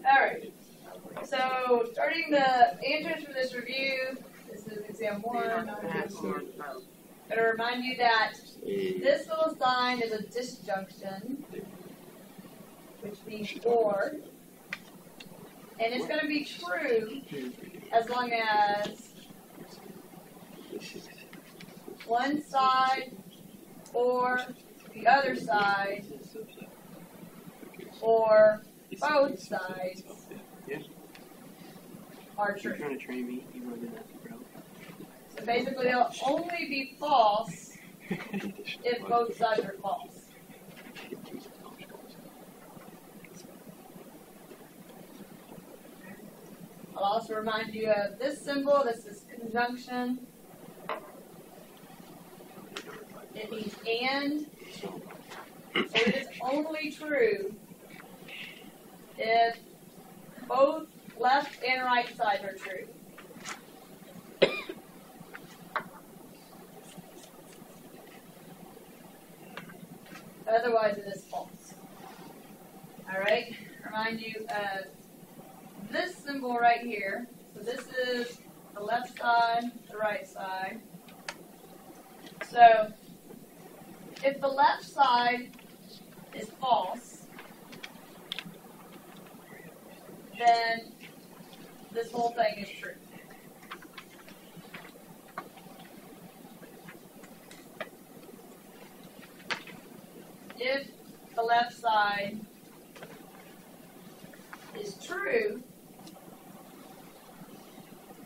Alright. So, starting the answers for this review, this is exam 1. I'm going to remind you that this little sign is a disjunction, which means or, and it's going to be true as long as one side or the other side or both sides are true. So basically, it'll only be false if both sides are false. I'll also remind you of this symbol. This is conjunction. It means and. So it is only true if both left and right sides are true. Otherwise, it is false. Alright, remind you of this symbol right here. So this is the left side, the right side. So, if the left side is false, then this whole thing is true. If the left side is true,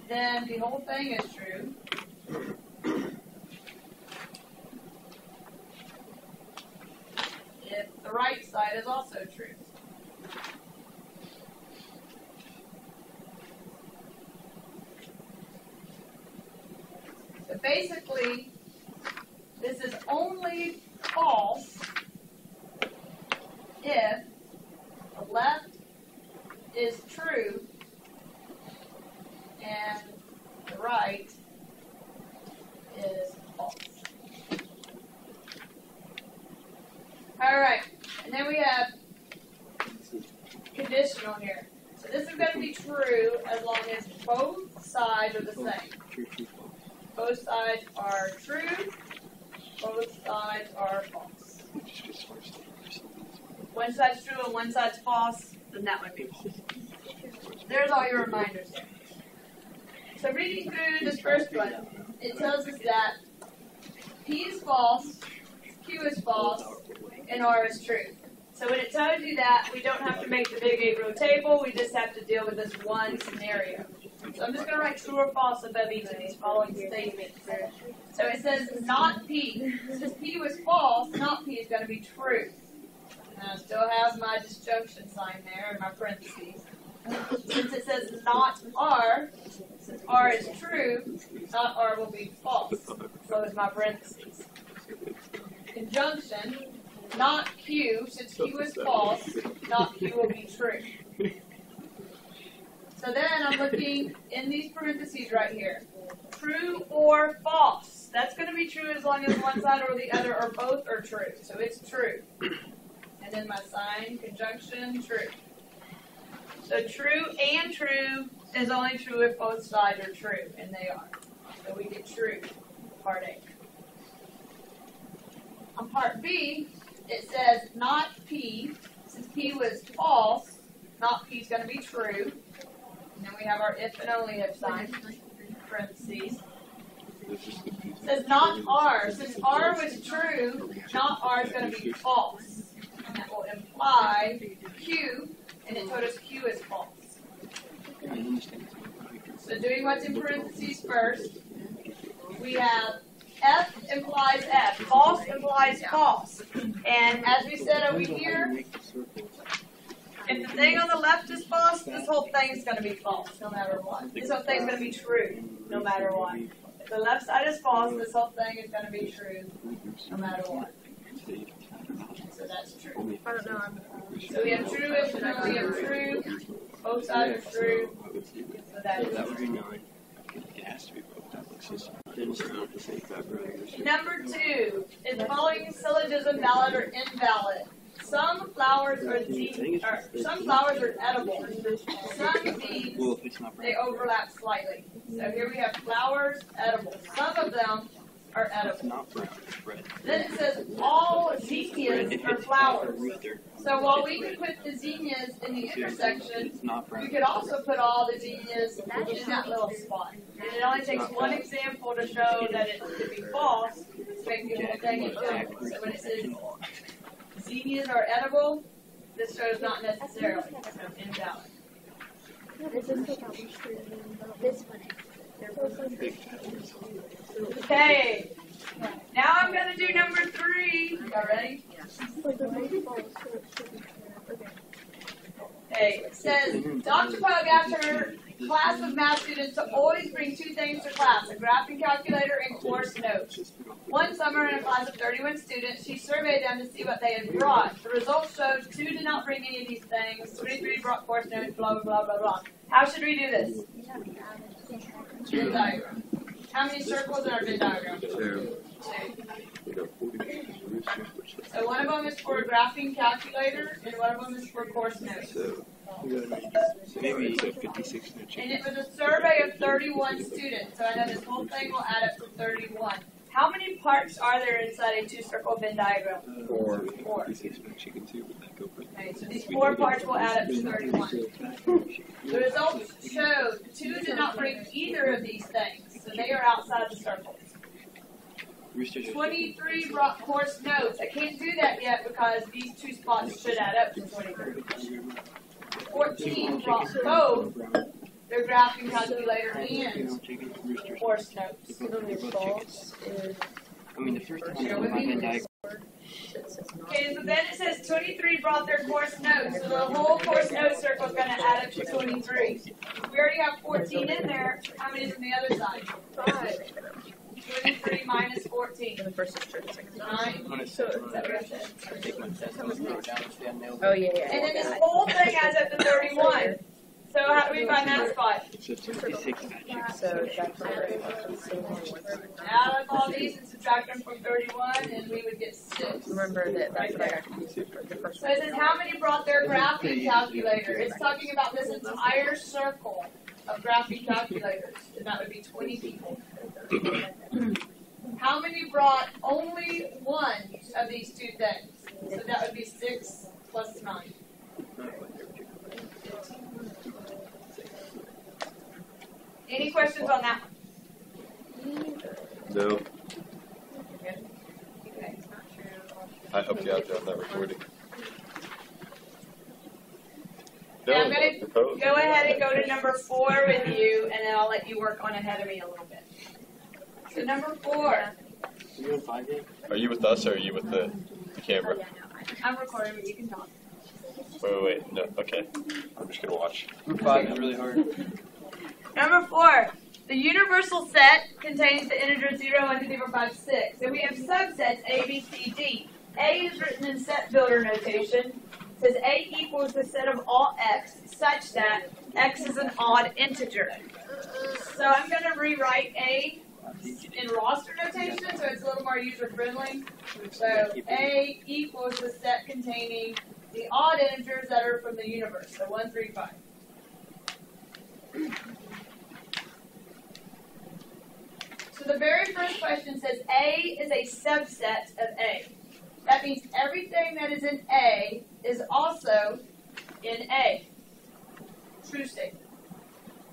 then the whole thing is true. If the right side is also true. So basically, this is only false if the left is true and the right is false. Alright, and then we have conditional here. So this is going to be true as long as both sides are the same. Both sides are true, both sides are false. If one side's true and one side's false, then that would be false. There's all your reminders there. So reading through this first one, it tells us that P is false, Q is false, and R is true. So when it tells you that, we don't have to make the big 8-row table, we just have to deal with this one scenario. So I'm just going to write true or false above each of these following statements. So it says not P. Since P was false, not P is going to be true. And I still have my disjunction sign there in my parentheses. Since it says not R, since R is true, not R will be false. So is my parentheses. Conjunction, not Q, since Q is false, not Q will be true. So then I'm looking in these parentheses right here. True or false. That's going to be true as long as one side or the other or both are true. So it's true. And then my sign, conjunction, true. So true and true is only true if both sides are true, and they are. So we get true, part A. On part B, it says not P. Since P was false, not P is going to be true. And then we have our if and only if sign, parentheses. It says not R. Since R was true, not R is going to be false. And that will imply Q, and it told us Q is false. So doing what's in parentheses first, we have F implies F. False implies false. And as we said over here, if the thing on the left is false, this whole thing is going to be false, no matter what. This whole thing is going to be true, no matter what. If the left side is false, this whole thing is going to be true, no matter what. So that's true. I don't know. So we have true if and only we have true. Both sides are true. So that is true. Number 2, is the following syllogism valid or invalid? some flowers are edible. Some bees, they overlap slightly. So here we have flowers, edible. Some of them are edible. Then it says all zinnias are flowers. So while we could put the zinnias in the intersection, we could also put all the zinnias in that little spot. And it only takes one example to show that it could be false to make the whole thing invalid. So when it says zinnias are edible, this shows not necessarily, so invalid. Okay, now I'm going to do number 3. Y'all ready? Okay, it says, Dr. Pogue asked her class of math students to always bring 2 things to class, a graphing calculator and course notes. One summer in a class of 31 students, she surveyed them to see what they had brought. The results showed 2 did not bring any of these things, 23 brought course notes, blah, blah, blah, blah, blah. How should we do this? Venn diagram. How many circles in our Venn diagram? 2. So one of them is for a graphing calculator, and one of them is for course notes. Maybe 56. And it was a survey of 31 students, so I know this whole thing will add up to 31. How many parts are there inside a 2-circle Venn diagram? 4. 4. Okay, so these 4 parts will add up to 31. The results showed 2 did not bring either of these things, so they are outside the circle. 23 brought course notes. I can't do that yet because these 2 spots should add up to 23. 14 brought both their graphing calculator and course notes. Okay, so then it says 23 brought their course notes. So the whole course note circle is going to add up to 23. We already have 14 in there. How many is on the other side? 5. 23 minus 14. 9. Oh, yeah. And then this whole thing adds up to 31. So how do we find that spot? So Add up all these and subtract them from 31, and we would get 6. remember that that's what I got confused with the first So it says how many brought their graphing calculator. It's talking about this entire circle of graphing calculators, and that would be 20 people. How many brought only one of these 2 things? So that would be 6 plus 9. Any questions on that one? No. Okay. I helped you out there on that recording. Now I'm going to go ahead and go to number 4 with you, and then I'll let you work on ahead of me a little bit. So number 4. Are you with us or are you with the camera? I'm recording, but you can talk. Wait. No. Okay. I'm just going to watch. Group 5 is really hard. Number 4. The universal set contains the integers 0, 1, 2, 3, 4, 5, 6. And we have subsets A, B, C, D. A is written in set builder notation. It says A equals the set of all x such that x is an odd integer. So I'm going to rewrite A in roster notation so it's a little more user-friendly. So A equals the set containing the odd integers that are from the universe. So 1, 3, 5. So the very first question says A is a subset of A. That means everything that is in A is also in A. True statement.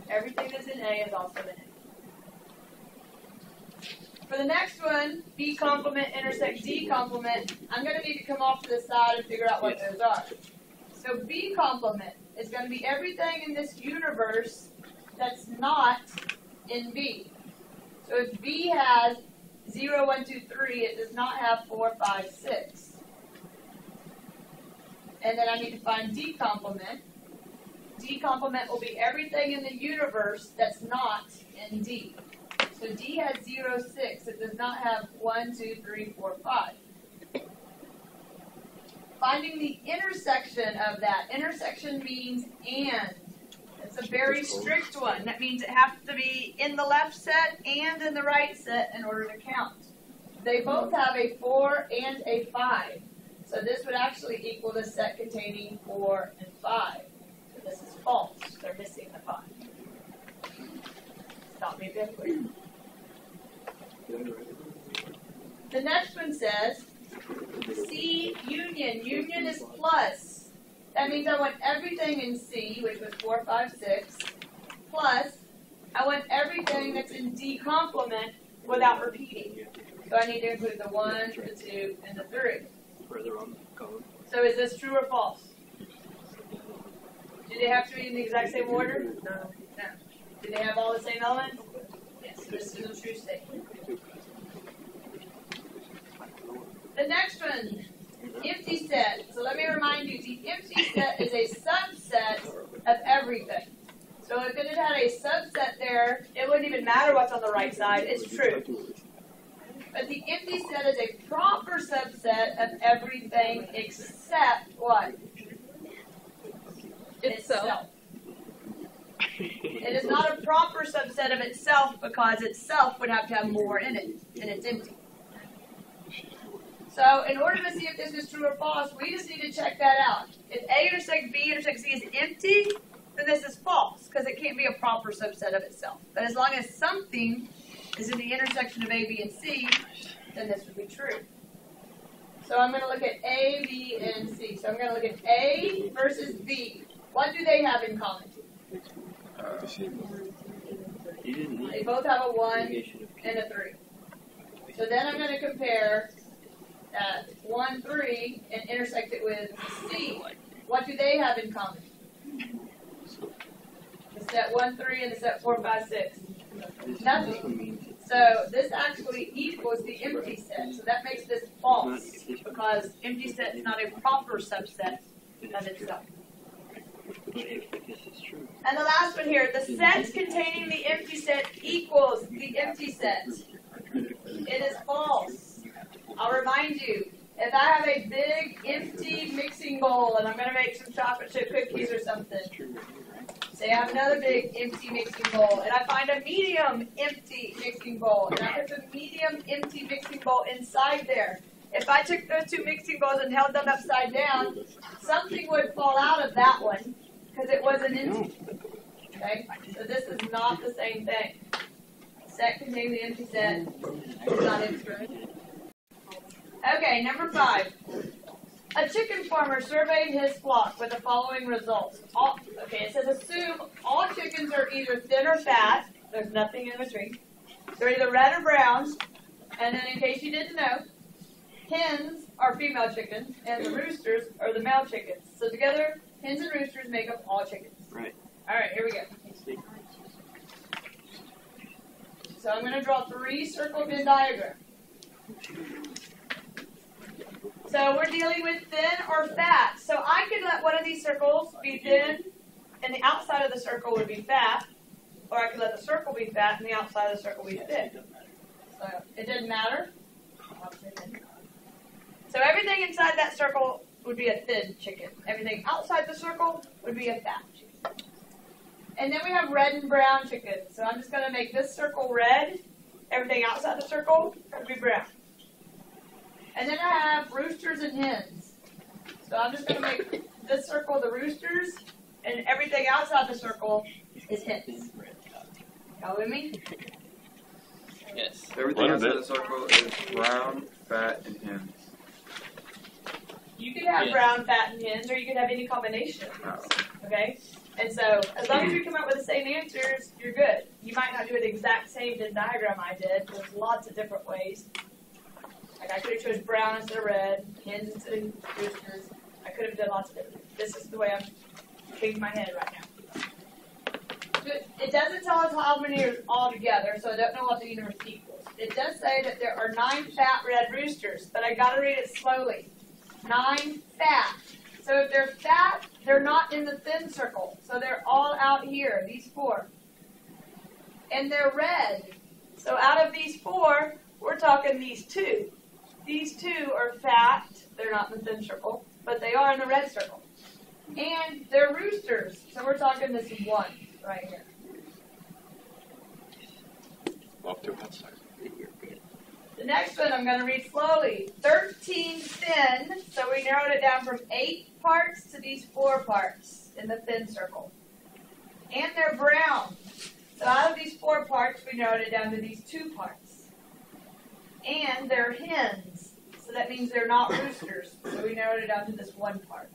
Everything that's in A is also in A. For the next one, B complement intersect D complement, I'm going to need to come off to the side and figure out what those are. So B complement is going to be everything in this universe that's not in B. So if B has 0, 1, 2, 3, it does not have 4, 5, 6. And then I need to find D complement. D complement will be everything in the universe that's not in D. So D has 0, 6. It does not have 1, 2, 3, 4, 5. Finding the intersection of that. Intersection means and. It's a very strict one. That means it has to be in the left set and in the right set in order to count. They both have a 4 and a 5. So this would actually equal the set containing 4 and 5. So this is false. They're missing the 5. Stop me if you The next one says C union. Union is plus. That means I want everything in C, which was 4, 5, 6, plus I want everything that's in D complement without repeating. So I need to include the 1, the 2, and the 3. Further on the column. So is this true or false? Do they have to be in the exact same order? No. No. Do they have all the same elements? Yes, so this is a true statement. The next one, empty set. So let me remind you, the empty set is a subset of everything. So if it had a subset there, it wouldn't even matter what's on the right side. It's true. But the empty set is a proper subset of everything except what? Itself. It is not a proper subset of itself because itself would have to have more in it, and it's empty. So in order to see if this is true or false, we just need to check that out. If A intersect B intersect C is empty, then this is false, because it can't be a proper subset of itself. But as long as something is in the intersection of A, B, and C, then this would be true. So I'm going to look at A, B, and C. So I'm going to look at A versus B. What do they have in common? They both have a 1 and a 3. So then I'm going to compare 1, 3 and intersect it with C. What do they have in common? The set 1, 3 and the set 4, 5, 6. Nothing. So this actually equals the empty set. So that makes this false because empty set is not a proper subset of itself. And the last one here, the sets containing the empty set equals the empty set. It is false. I'll remind you, if I have a big empty mixing bowl and I'm going to make some chocolate chip cookies or something, say I have another big empty mixing bowl and I find a medium empty mixing bowl and I put the medium empty mixing bowl inside there. If I took those two mixing bowls and held them upside down, something would fall out of that one because it wasn't empty. Okay? So this is not the same thing. Set containing the empty set is not empty. Okay, number 5. A chicken farmer surveyed his flock with the following results. It says assume all chickens are either thin or fat. There's nothing in between. They're either red or brown. And then in case you didn't know, hens are female chickens and the roosters are the male chickens. So together, hens and roosters make up all chickens. Right. All right, here we go. So I'm going to draw 3 circle Venn diagrams. So we're dealing with thin or fat. So I could let one of these circles be thin, and the outside of the circle would be fat, or I could let the circle be fat, and the outside of the circle be thin. So it doesn't matter. So everything inside that circle would be a thin chicken. Everything outside the circle would be a fat chicken. And then we have red and brown chickens. So I'm just going to make this circle red. Everything outside the circle would be brown. And then I have roosters and hens. So I'm just going to make this circle the roosters, and everything outside the circle is hens. Y'all with me? Yes. Everything outside the circle is brown, fat, and hens. You could have brown, fat, and hens, or you could have any combination of these. Okay? And so, as long as you come up with the same answers, you're good. You might not do it the exact same Venn diagram I did. There's lots of different ways. Like I could have chose brown instead of red, hens instead of roosters. I could have done lots of different things. This is the way I'm shaking my head right now. It doesn't tell us how many are all together, so I don't know what the universe equals. It does say that there are 9 fat red roosters, but I got to read it slowly. 9 fat. So if they're fat, they're not in the thin circle. So they're all out here, these 4. And they're red. So out of these 4, we're talking these 2. These 2 are fat. They're not in the thin circle, but they are in the red circle. And they're roosters. So we're talking this 1 right here. Off to one side. The next one I'm going to read slowly. 13 thin, so we narrowed it down from 8 parts to these 4 parts in the thin circle. And they're brown. So out of these 4 parts, we narrowed it down to these 2 parts. And they're hens, so that means they're not roosters. So we narrowed it down to this 1 part.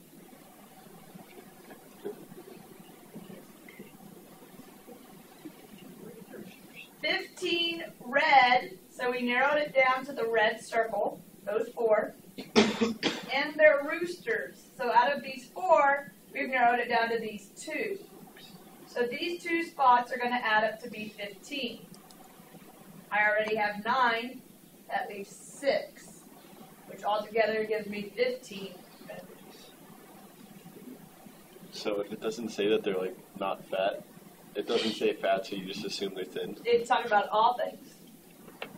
"15 red, so we narrowed it down to the red circle, those 4. And they're roosters. So out of these 4, we've narrowed it down to these 2. So these 2 spots are going to add up to be 15. I already have 9, that leaves 6, which altogether gives me 15. So if it doesn't say that they're like not fat, it doesn't say fat, so you just assume they're thin. It's talking about all things.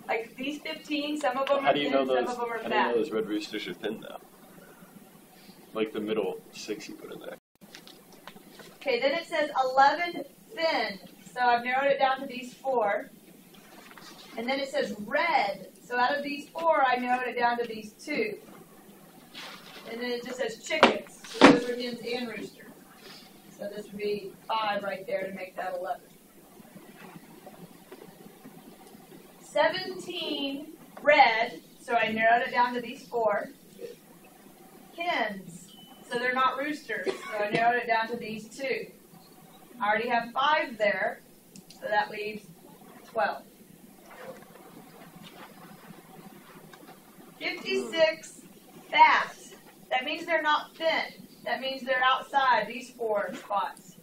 Like these 15, some of them How are do you thin, know those? some of them are How do you know fat. those red roosters are thin now? Like the middle 6 you put in there. Okay, then it says 11 thin. So I've narrowed it down to these 4. And then it says red. So out of these 4, I narrowed it down to these 2. And then it just says chickens. So those are hens and roosters. So this would be 5 right there to make that 11. 17 red. So I narrowed it down to these 4. Hens. So they're not roosters. So I narrowed it down to these 2. I already have 5 there. So that leaves 12. 56 fat. That means they're not thin. That means they're outside these 4 spots.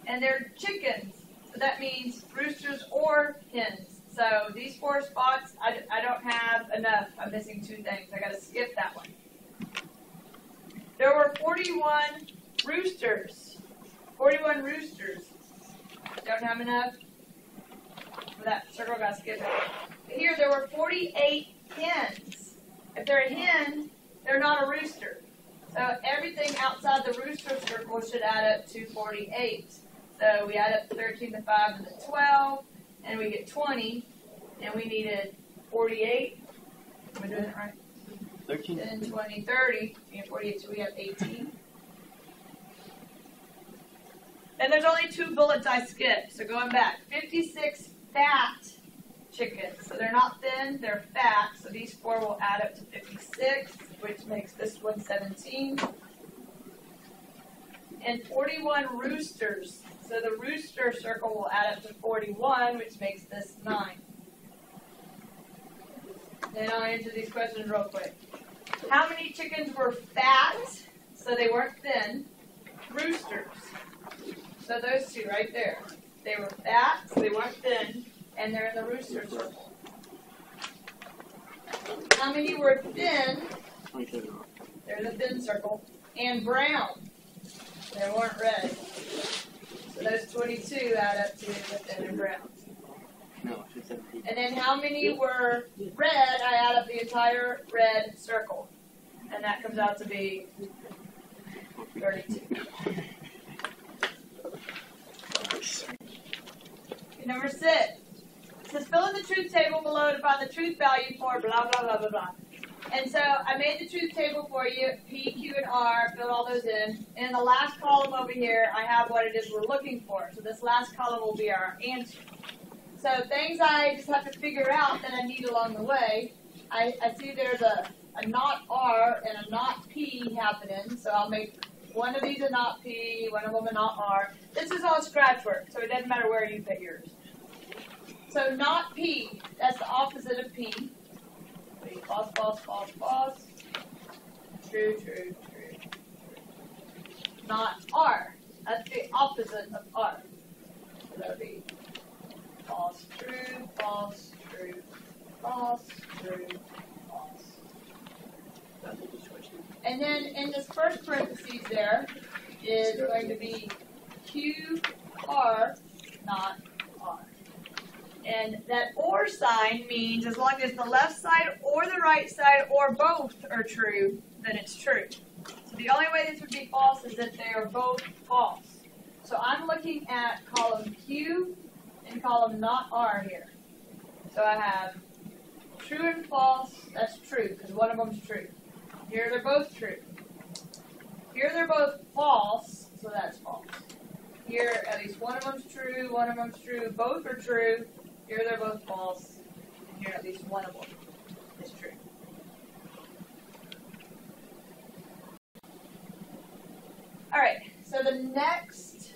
And they're chickens. So that means roosters or hens. So these 4 spots, I don't have enough. I'm missing 2 things. I got to skip that one. There were 41 roosters. 41 roosters. Don't have enough. For that circle, got to skip it. Here, there were 48 hens. If they're a hen, they're not a rooster. So everything outside the rooster circle should add up to 48. So we add up 13 to 5 to the 12, and we get 20, and we needed 48. Am I doing it right? 13. 10, 20, 30, and 48, so we have 18. And there's only 2 bullets I skipped, so going back. 56 fat chickens. So they're not thin, they're fat, so these 4 will add up to 56, which makes this one 17. And 41 roosters. So the rooster circle will add up to 41, which makes this 9. Then I'll answer these questions real quick. How many chickens were fat, so they weren't thin? Roosters. So those 2 right there. They were fat, so they weren't thin, and they're in the rooster circle. How many were thin? They're in the thin circle. And brown. They weren't red. So those 22 add up to the thin and brown. And then how many were red? I add up the entire red circle. And that comes out to be 32. Okay, number 6. It says fill in the truth table below to find the truth value for blah, blah, blah, blah, blah. And so I made the truth table for you, P, Q, and R, filled all those in. And in the last column over here, I have what it is we're looking for. So this last column will be our answer. So things I just have to figure out that I need along the way. I see there's a not R and a not P happening. So I'll make one of these a not P, one of them a not R. This is all scratch work, so it doesn't matter where you put yours. So not P, that's the opposite of P. False, false, false, false. True, true, true. Not R, that's the opposite of R. So that would be false, true, false, true, false, true, false. And then in this first parentheses there is going to be Q, R, not R. And that or sign means as long as the left side or the right side or both are true, then it's true. So the only way this would be false is if they are both false. So I'm looking at column Q and column not R here. So I have True and false, that's true, because one of them's true. Here they're both true. Here they're both false, so that's false. Here at least one of them's true, one of them's true, both are true. Here they're both false. And here at least one of them is true. Alright, so the next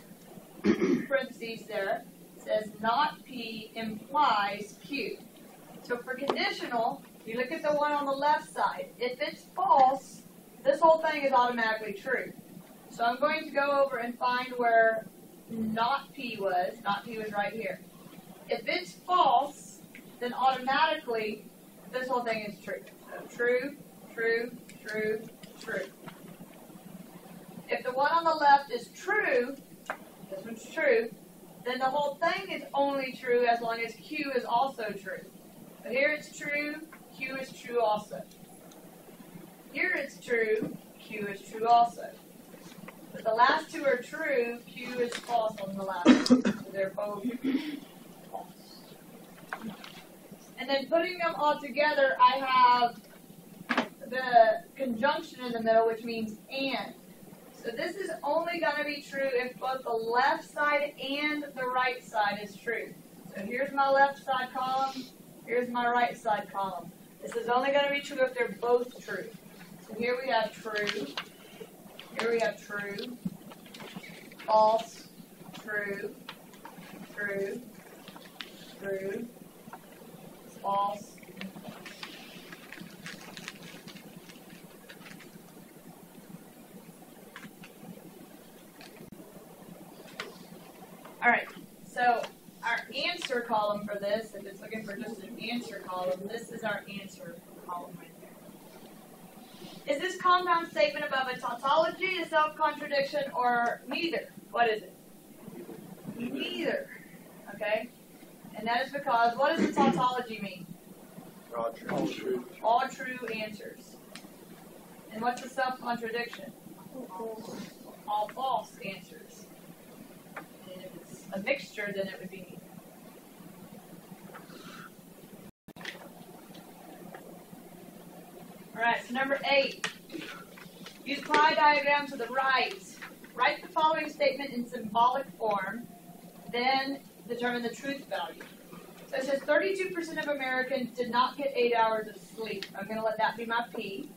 parentheses there says not P implies Q. So for conditional, you look at the one on the left side. If it's false, this whole thing is automatically true. So I'm going to go over and find where not P was. Not P was right here. If it's false, then automatically this whole thing is true. So true, true, true, true. If the one on the left is true, this one's true, then the whole thing is only true as long as Q is also true. So here it's true, Q is true also. Here it's true, Q is true also. But the last two are true, Q is false on the last one. So they're both false. And then putting them all together, I have the conjunction in the middle, which means and. So this is only going to be true if both the left side and the right side is true. So here's my left side column, here's my right side column. This is only going to be true if they're both true. So here we have true, here we have true, false, true, true, true, false. Alright, so our answer column for this, if it's looking for just an answer column, this is our answer column right there. Is this compound statement above a tautology, a self-contradiction, or neither? What is it? Neither. Okay? And that is because, what does a tautology mean? All true. All true answers. And what's a self-contradiction? All false answers. And if it's a mixture, then it would be neither. Alright, so number 8. Use pie diagram to the right. Write the following statement in symbolic form, then determine the truth value. So it says 32% of Americans did not get 8 hours of sleep. I'm going to let that be my P.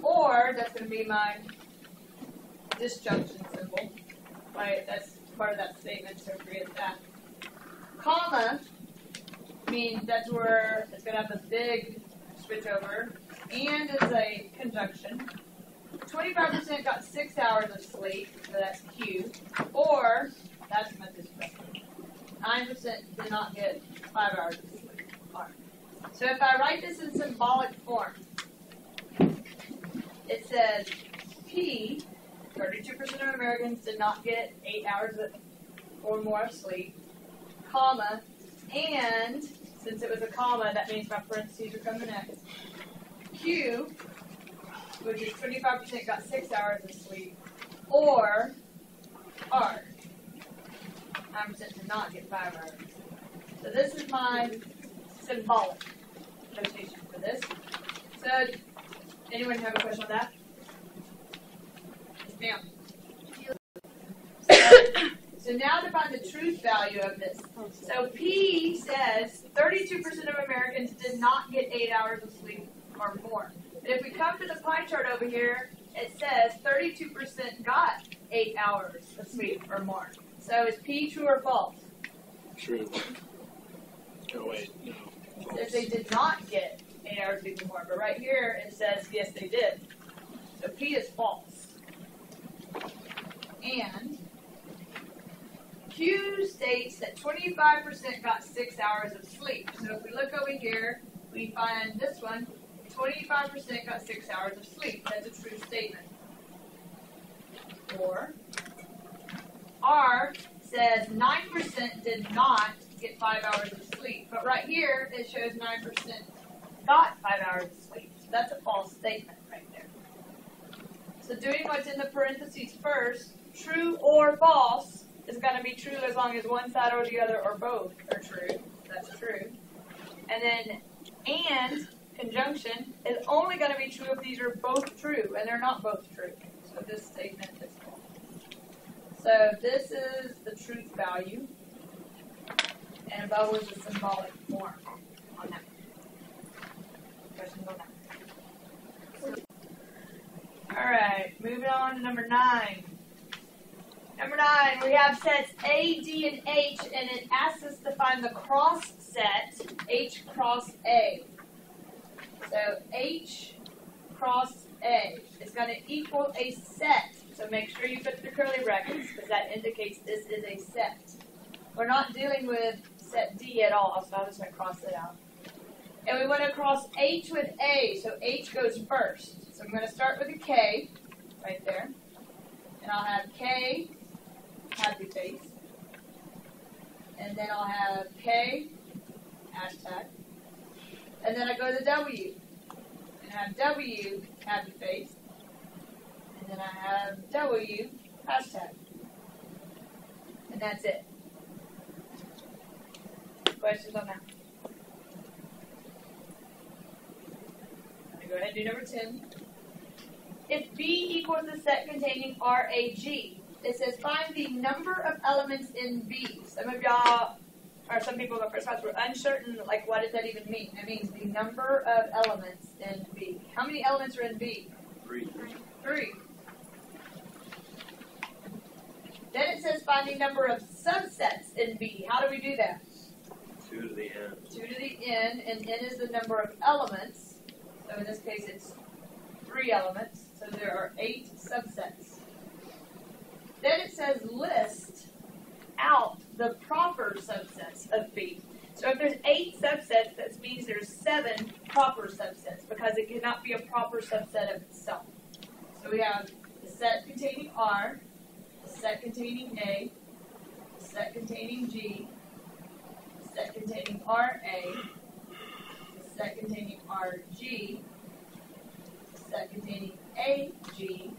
Or that's going to be my disjunction symbol. Right? That's part of that statement, so forget that. Comma means that's where it's going to have a big switch over. And is a conjunction. 25% got 6 hours of sleep, so that's Q. Or, that's my disjunction. 9% did not get 5 hours of sleep. R. So if I write this in symbolic form, it says P, 32% of Americans did not get 8 hours or more of sleep, comma, and, since it was a comma, that means my parentheses are coming next. Q, which is 25% got 6 hours of sleep, or R, 9% did not get 5 hours. So this is my symbolic notation for this. So, anyone have a question on that? Yes, ma'am. So now to find the truth value of this. So P says 32% of Americans did not get 8 hours of sleep or more. But if we come to the pie chart over here, it says 32% got 8 hours of sleep or more. So is P true or false? True. Oh wait, no. It says they did not get 8 hours of sleep or more. But right here it says yes they did. So P is false. And Q states that 25% got 6 hours of sleep. So if we look over here, we find this one, 25% got 6 hours of sleep. That's a true statement. Or R says 9% did not get 5 hours of sleep. But right here, it shows 9% got 5 hours of sleep. So that's a false statement right there. So doing what's in the parentheses first, true or false, is going to be true as long as one side or the other or both are true. That's true. And then and conjunction is only going to be true if these are both true, and they're not both true. So this statement is false. So this is the truth value, and above was the symbolic form on that. Questions on that? All right, moving on to number 9. Number 9, we have sets A, D, and H, and it asks us to find the cross set H cross A. So H cross A is going to equal a set. So make sure you put the curly brackets because that indicates this is a set. We're not dealing with set D at all, so I'm just going to cross it out. And we want to cross H with A, so H goes first. So I'm going to start with a K right there. And I'll have K, happy face. And then I'll have K, hashtag. And then I go to W. And I have W, happy face. And then I have W, hashtag. And that's it. Questions on that? I'm going to go ahead and do number 10. If B equals the set containing RAG, it says find the number of elements in B. Some of y'all, or some people in the first class were uncertain, like what does that even mean? It means the number of elements in B. How many elements are in B? 3. 3. Then it says find the number of subsets in B. How do we do that? 2 to the n. 2 to the n, and n is the number of elements. So in this case, it's 3 elements. So there are 8 subsets. Then it says list out the proper subsets of B. So if there's 8 subsets, that means there's 7 proper subsets because it cannot be a proper subset of itself. So we have the set containing R, the set containing A, the set containing G, the set containing RA, the set containing RG, the set containing AG,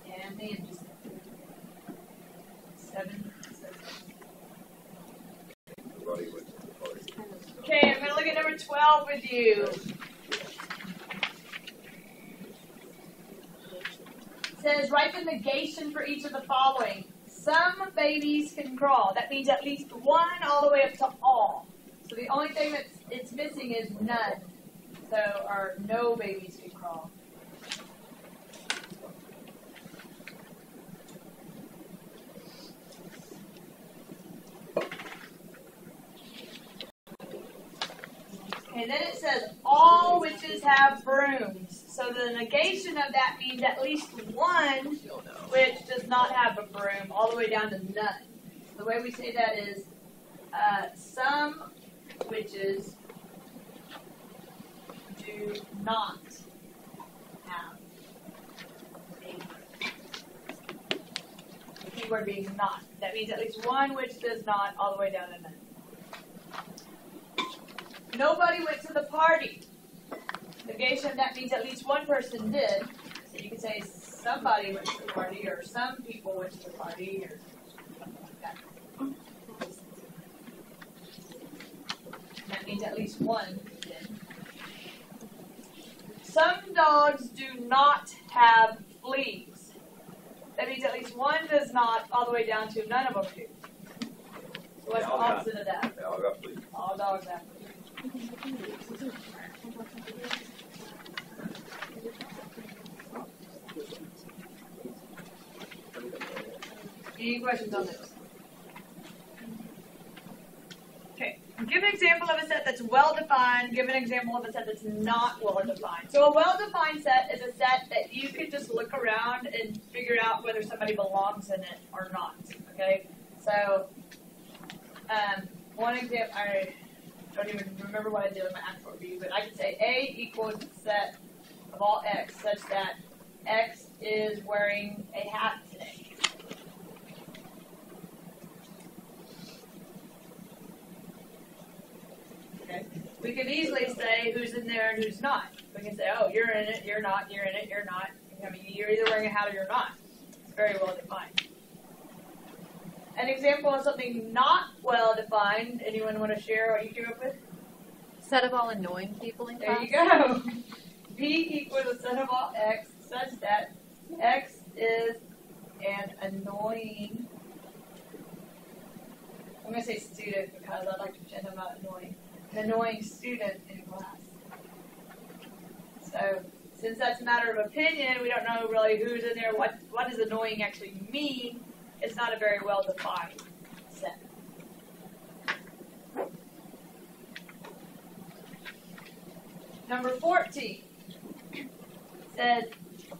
and the intersect. 7 subsets. Okay, I'm going to look at number 12 with you. It says, write the negation for each of the following. Some babies can crawl. That means at least 1 all the way up to all. So the only thing that it's missing is none. So, or no babies can crawl. And then it says, all witches have brooms. So the negation of that means at least 1 witch does not have a broom, all the way down to none. The way we say that is, some witches do not have a broom. The key word being not. That means at least 1 witch does not, all the way down to none. Nobody went to the party. Negation, that means at least 1 person did. So you can say somebody went to the party, or some people went to the party, or something like that. That means at least 1 did. Some dogs do not have fleas. That means at least 1 does not, all the way down to none of them do. So what's the opposite of that? They all got fleas. All dogs have fleas. Any questions on this? Okay, give an example of a set that's well-defined. Give an example of a set that's not well-defined. So a well-defined set is a set that you can just look around and figure out whether somebody belongs in it or not. Okay, so one example, I don't even remember what I did in my actual review, but I could say A equals the set of all X such that X is wearing a hat today. Okay. We could easily say who's in there and who's not. We can say, oh, you're in it, you're not, you're in it, you're not. I mean, you're either wearing a hat or you're not. It's very well defined. An example of something not well defined. Anyone want to share what you came up with? Set of all annoying people in class. There you go. B equals the set of all x such that x is an annoying, I'm going to say student because I like to pretend I'm not annoying, an annoying student in class. So since that's a matter of opinion, we don't know really who's in there, what does annoying actually mean, it's not a very well defined set. Number 14 says,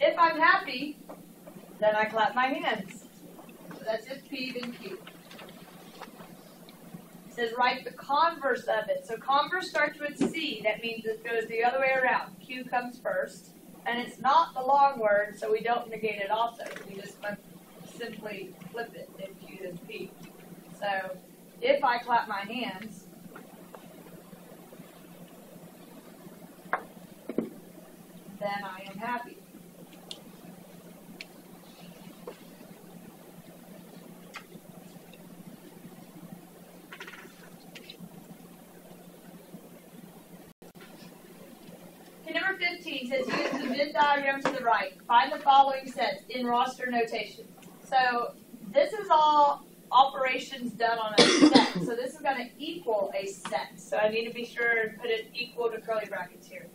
if I'm happy, then I clap my hands. So that's if P, then Q. It says write the converse of it. So converse starts with C. That means it goes the other way around. Q comes first. And it's not the long word, so we don't negate it also. We just simply flip it if Q then P. So if I clap my hands, then I am happy. Okay, number 15 says use the Venn diagram to the right. Find the following sets in roster notation. So this is all operations done on a set. So this is going to equal a set. So I need to be sure and put it equal to curly brackets here.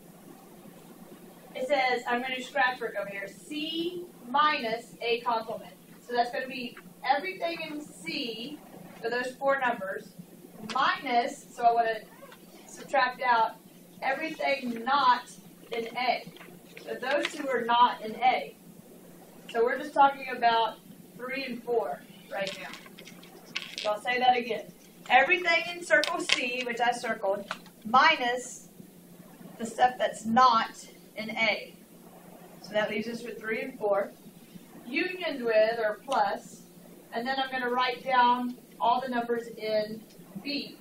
It says, I'm going to do scratch work over here, C minus A complement. So that's going to be everything in C, so those four numbers, minus, so I want to subtract out everything not in A. So those two are not in A. So we're just talking about 3 and 4 right now. So I'll say that again. Everything in circle C, which I circled, minus the stuff that's not in A. So that leaves us with 3 and 4. Unioned with, or plus, and then I'm going to write down all the numbers in B.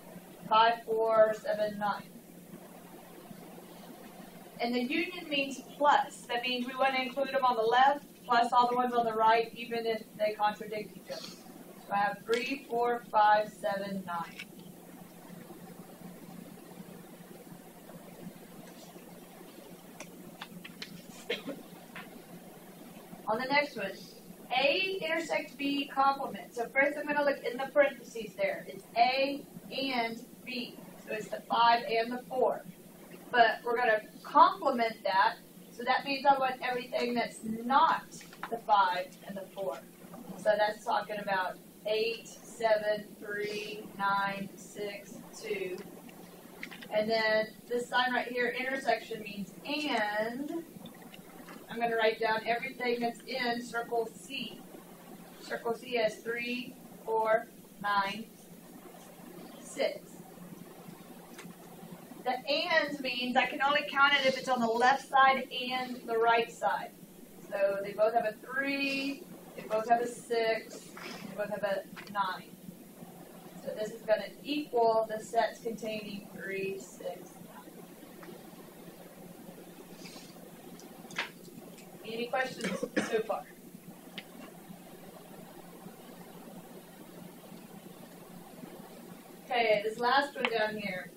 5, 4, 7, 9. And the union means plus. That means we want to include them on the left, plus all the ones on the right, even if they contradict each other. So I have 3, 4, 5, 7, 9. On the next one, A intersect B complement. So first I'm going to look in the parentheses there. It's A and B. So it's the 5 and the 4. But we're going to complement that. So that means I want everything that's not the 5 and the 4. So that's talking about 8, 7, 3, 9, 6, 2. And then this sign right here, intersection, means and. I'm going to write down everything that's in circle C. Circle C has 3, 4, 9, 6. The and means I can only count it if it's on the left side and the right side. So they both have a 3, they both have a 6, they both have a 9. So this is going to equal the sets containing 3, 6, 9. Any questions so far? Okay, this last one down here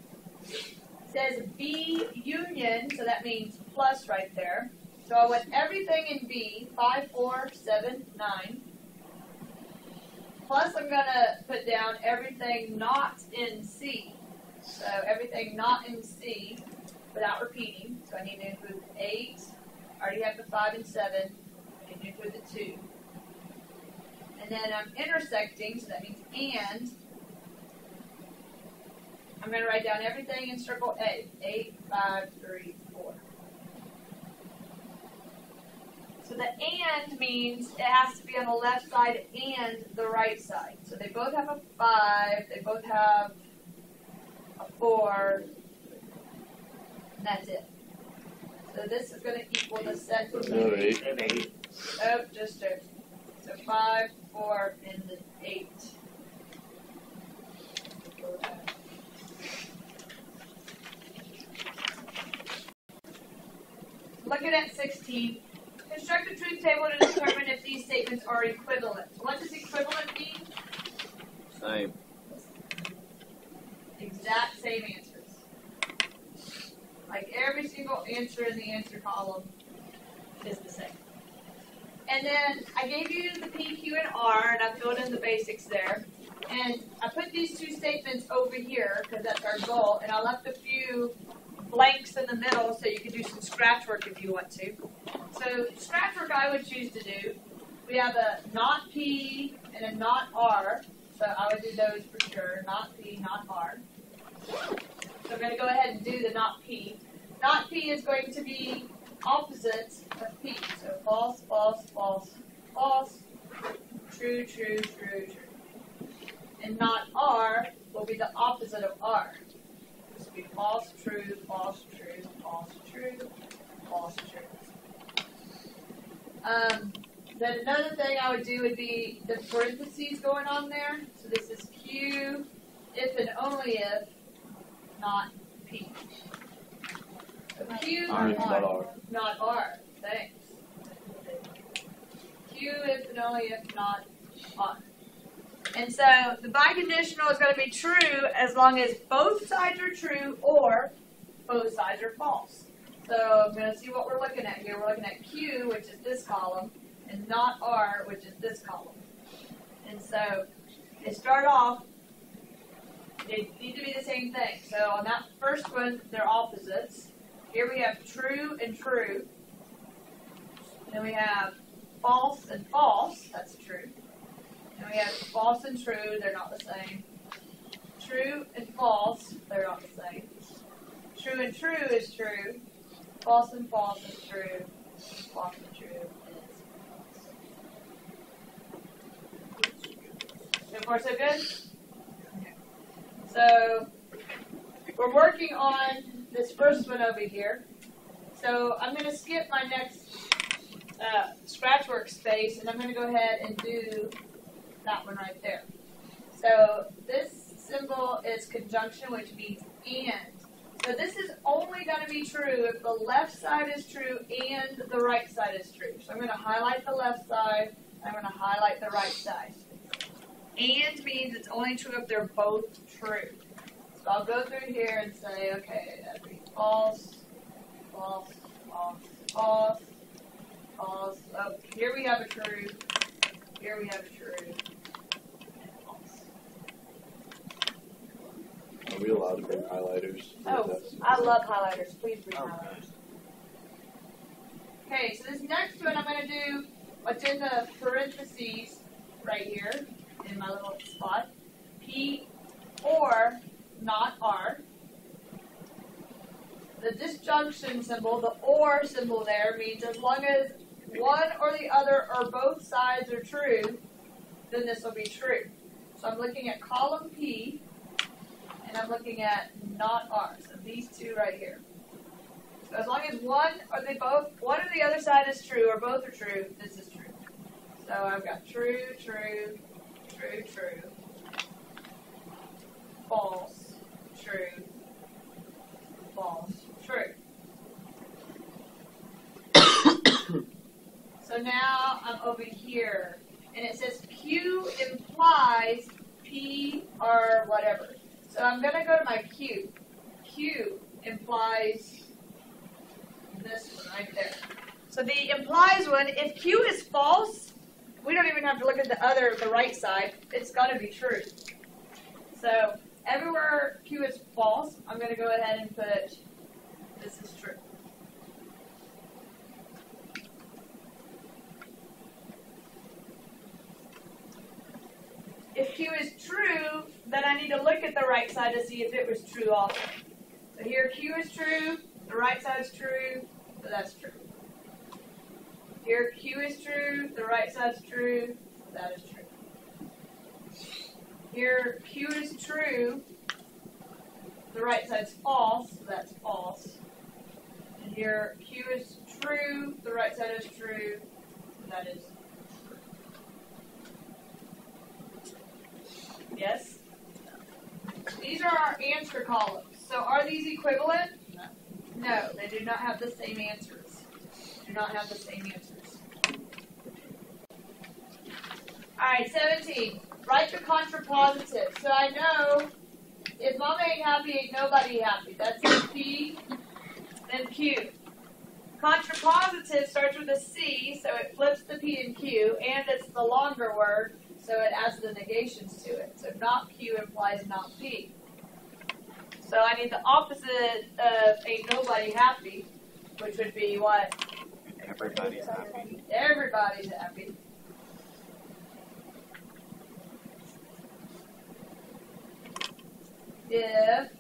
says B union, so that means plus right there. So I want everything in B, 5, 4, 7, 9. Plus I'm going to put down everything not in C. So everything not in C without repeating. So I need to include 8. I already have the 5 and 7. I need to include the 2. And then I'm intersecting, so that means and. I'm going to write down everything in circle A. 8, 5, 3, 4. So the and means it has to be on the left side and the right side. So they both have a 5, they both have a 4, and that's it. So this is going to equal the set of 8. Oh, just 2. So 5, 4, and the 8. Looking at 16, construct a truth table to determine if these statements are equivalent. What does equivalent mean? Same. Exact same answers. Like every single answer in the answer column is the same. And then I gave you the P, Q, and R, and I filled in the basics there. And I put these two statements over here because that's our goal, and I left a few blanks in the middle so you can do some scratch work if you want to. So scratch work I would choose to do. We have a not P and a not R, so I would do those for sure. Not P, not R. So I'm going to go ahead and do the not P. Not P is going to be opposites of P. So false, false, false, false, true, true, true, true. And not R will be the opposite of R. This will be false, true, false, true, false, true, false, true. Then another thing I would do would be the parentheses going on there. So this is Q, if and only if, not P. So Q, Not R. not R. Thanks. Q, if and only if, not R. And so the biconditional is going to be true as long as both sides are true or both sides are false. So I'm going to see what we're looking at here. We're looking at Q, which is this column, and not R, which is this column. And so they start off, they need to be the same thing. So on that first one, they're opposites. Here we have true and true. Then we have false and false. That's true. And we have false and true, they're not the same. True and false, they're not the same. True and true is true. False and false is true. False and true is false. So far so good? Okay. So we're working on this first one over here. So I'm going to skip my next scratch workspace, and I'm going to go ahead and do that one right there. So this symbol is conjunction, which means and. So this is only going to be true if the left side is true and the right side is true. So I'm going to highlight the left side, I'm going to highlight the right side. And means it's only true if they're both true. So I'll go through here and say, okay, that'd be false, false, false, false, false. Oh, here we have a true, here we have a true. Are we allowed to bring highlighters? Oh, I love highlighters. Please bring highlighters. Okay, so this next one I'm going to do what's in the parentheses right here in my little spot. P or not R. The disjunction symbol, the or symbol there, means as long as one or the other or both sides are true, then this will be true. So I'm looking at column P, and I'm looking at not R. So these two right here. So as long as one or the other side is true or both are true, this is true. So I've got true, true, true, true, false, true, false, true. So now I'm over here, and it says Q implies P or whatever. So I'm going to go to my Q. Q implies this one right there. So the implies one, if Q is false, we don't even have to look at the right side. It's got to be true. So everywhere Q is false, I'm going to go ahead and put this is true. If Q is true, then I need to look at the right side to see if it was true also. So here Q is true, the right side is true, so that's true. Here Q is true, the right side is true, so that is true. Here Q is true, the right side is false, so that's false. And here Q is true, the right side is true, so that is true. Yes? These are our answer columns. So are these equivalent? No, they do not have the same answers. Do not have the same answers. Alright, 17. Write the contrapositive. So I know if mama ain't happy, ain't nobody happy. That's P Then Q. Contrapositive starts with a C, so it flips the P and Q, and it's the longer word, so it adds the negations to it. So not Q implies not P. So I need the opposite of ain't nobody happy, which would be what? Everybody's happy. Everybody's happy. If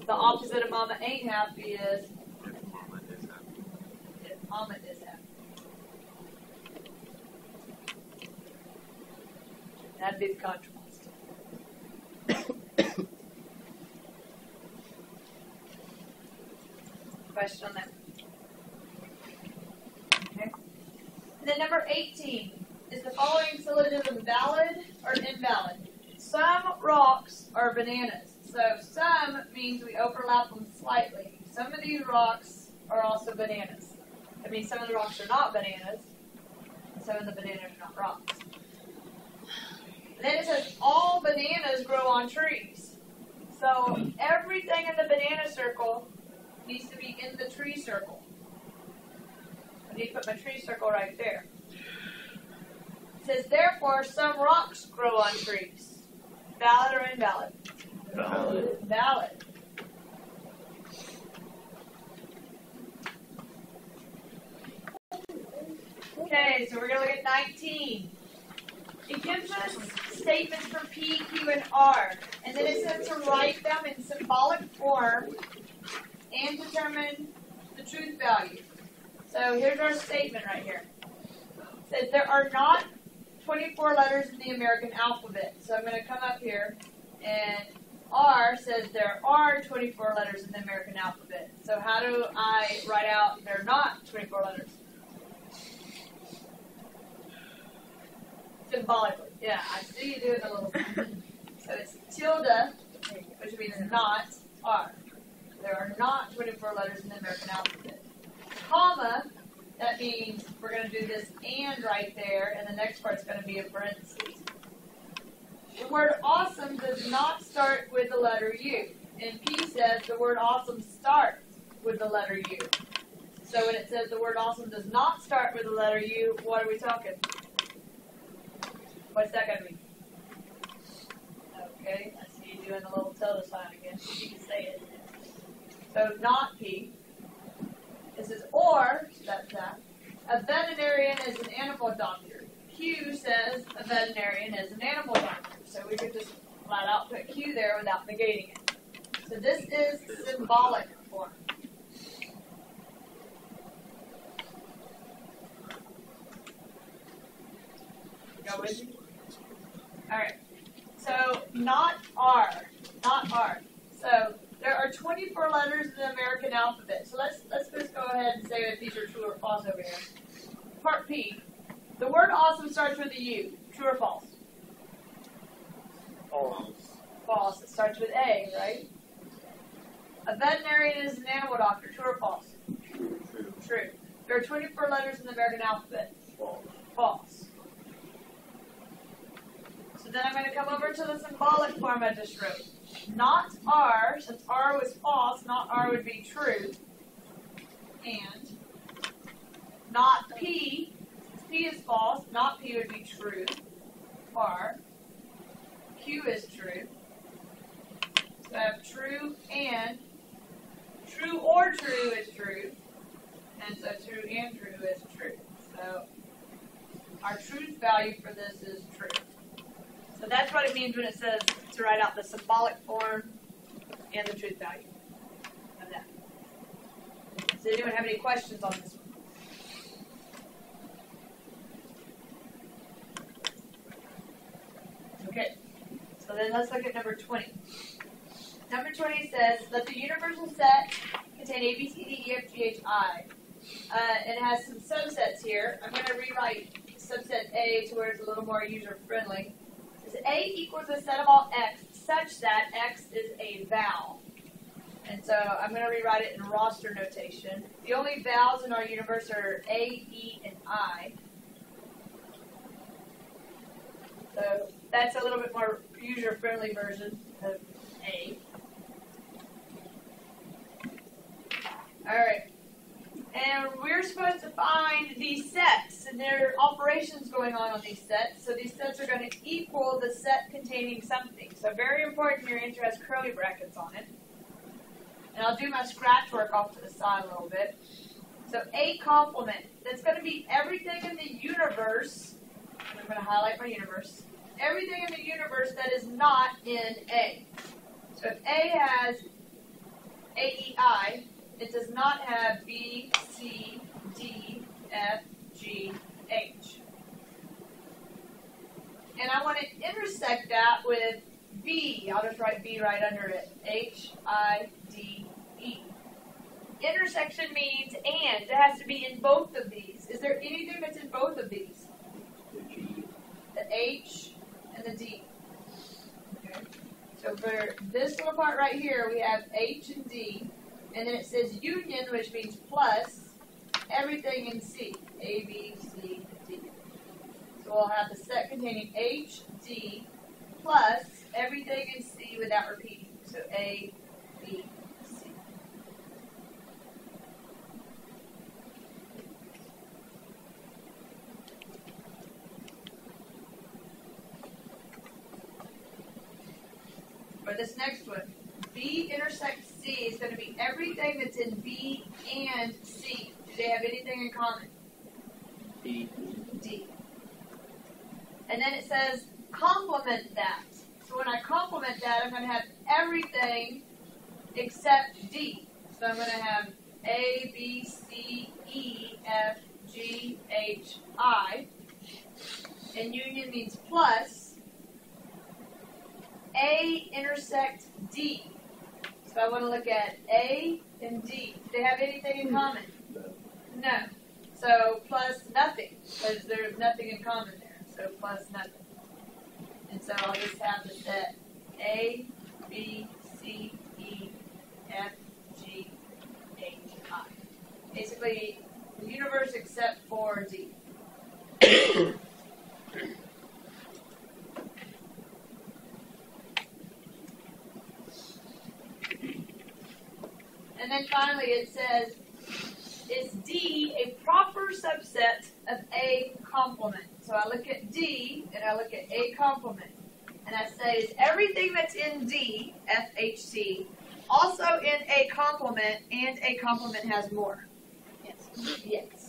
the opposite of mama ain't happy is If mama is happy. if mama is happy. That'd be the contrapositive. Question on that? Okay. And then number 18. Is the following syllogism valid or invalid? Some rocks are bananas. So some means we overlap them slightly. Some of these rocks are also bananas. That means some of the rocks are not bananas. Some of the bananas are not rocks. Then it says all bananas grow on trees. So everything in the banana circle needs to be in the tree circle. I need to put my tree circle right there. It says, therefore, some rocks grow on trees. Valid or invalid? Valid. Valid. Okay, so we're going to look at 19. It gives us statements for P, Q, and R. And then it says to write them in symbolic form and determine the truth value. So here's our statement right here. It says there are not 24 letters in the American alphabet. So I'm going to come up here, and R says there are 24 letters in the American alphabet. So how do I write out there are not 24 letters? Symbolically. Yeah, I see you doing a little something. So it's tilde, which means not, R. There are not 24 letters in the American alphabet. Comma, that means we're going to do this and right there, and the next part's going to be a parentheses. The word awesome does not start with the letter U. And P says the word awesome starts with the letter U. So when it says the word awesome does not start with the letter U, what are we talking? What's that going to be? Okay, I see you doing a little tilde sign again. You can say it. So not P. It says or, so that's that. A veterinarian is an animal doctor. Q says a veterinarian is an animal doctor. So we could just flat out put Q there without negating it. So this is symbolic form. Go with me? Alright. So not R. Not R. So there are 24 letters in the American alphabet. So let's just go ahead and say if these are true or false over here. Part P. The word awesome starts with a U. True or false? False. False. It starts with A, right? A veterinarian is an animal doctor. True or false? True. True. There are 24 letters in the American alphabet. False. False. So then I'm going to come over to the symbolic form I just wrote. Not R, since R was false, not R would be true. And not P, since P is false, not P would be true. R. Q is true. So I have true and true or true is true. And so true and true is true. So our truth value for this is true. So that's what it means when it says to write out the symbolic form and the truth value of that. Does anyone have any questions on this one? Okay, so then let's look at number 20. Number 20 says, let the universal set contain A, B, C, D, E, F, G, H, I. It has some subsets here. I'm going to rewrite subset A to where it's a little more user-friendly. A equals a set of all x such that x is a vowel. And so I'm going to rewrite it in roster notation. The only vowels in our universe are A, E, and I. So that's a little bit more user-friendly version of A. Alright. And we're supposed to find these sets, and there are operations going on these sets. So these sets are going to equal the set containing something. So very important, your answer has curly brackets on it. And I'll do my scratch work off to the side a little bit. So A complement, that's going to be everything in the universe. I'm going to highlight my universe. Everything in the universe that is not in A. So if A has A, E, I, it does not have B, C, D, F, G, H. And I want to intersect that with B. I'll just write B right under it. H, I, D, E. Intersection means and. It has to be in both of these. Is there anything that's in both of these? The H and the D. Okay. So for this little part right here, we have H and D. And then it says union, which means plus everything in C. A, B, C, D. So we'll have the set containing H, D, plus everything in C without repeating. So A, B, C. For this next one, B intersects C is going to be everything that's in B and C. Do they have anything in common? D. D. And then it says complement that. So when I complement that, I'm going to have everything except D. So I'm going to have A, B, C, E, F, G, H, I. And union means plus. A intersect D. So I want to look at A and D. Do they have anything in common? No. So plus nothing, because there's nothing in common there. So plus nothing. And so I'll just have the set A, B, C, E, F, G, H, I. Basically, the universe except for D. And then finally it says, is D a proper subset of A complement? So I look at D and I look at A complement. And I say, is everything that's in D, FHC, also in A complement, and A complement has more? Yes. Yes.